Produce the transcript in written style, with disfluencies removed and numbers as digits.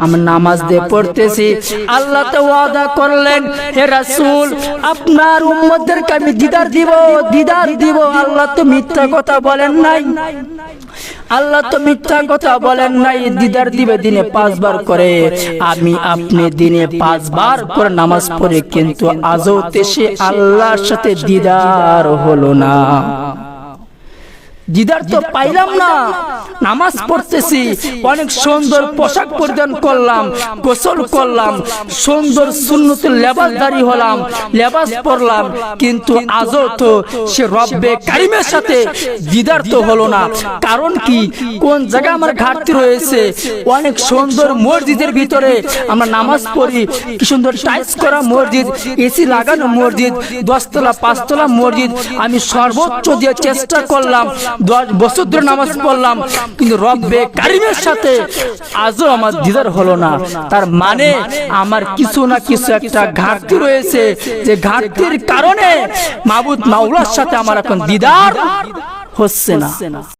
আমরা নামাজ দিয়ে পড়তেছি, আল্লাহ তো ওয়াদা করলেন হে রাসূল আপনার উম্মতদেরকে আমি দিদার দিব। আল্লাহ তো মিথ্যা কথা বলেন নাই, আল্লাহ তো মিথ্যা কথা বলেন নাই। দিদার দিবে দিনে 5 বার করে, আমি আপনি দিনে 5 বার করে নামাজ পড়ে কিন্তু আজও সে আল্লাহর সাথে দিদার হলো না। দিদার তো পাইলাম না। নামাজ পড়তেছি, অনেক সুন্দর পোশাক পরিধান করলাম, গোসল করলাম, সুন্দর সুন্নতুল লেবাসদারি হলাম, লেবাস পরলাম, কিন্তু আজও তো সে রব্বে কারিমের সাথে দিদার তো হলো না। কারণ কি, কোন জায়গায় আমার ঘাটতি রয়েছে? অনেক সুন্দর মসজিদের ভিতরে আমরা নামাজ পড়ি, কি সুন্দর টাইলস করা মসজিদ, এসি লাগানো মসজিদ, 10 তলা 5 তলা মসজিদ, আমি সর্বোচ্চ দিয়ে চেষ্টা করলাম, 10 বছর ধরে নামাজ পড়লাম, কিন্তু রব্বে কারিমের সাথে আজও আমার দিদার হলো না। তার মানে আমার কিছু না কিছু একটা ঘাটতি রয়েছে, যে ঘাটতির কারণে মাবুদ মাওলার সাথে আমার এখন দিদার হচ্ছে না।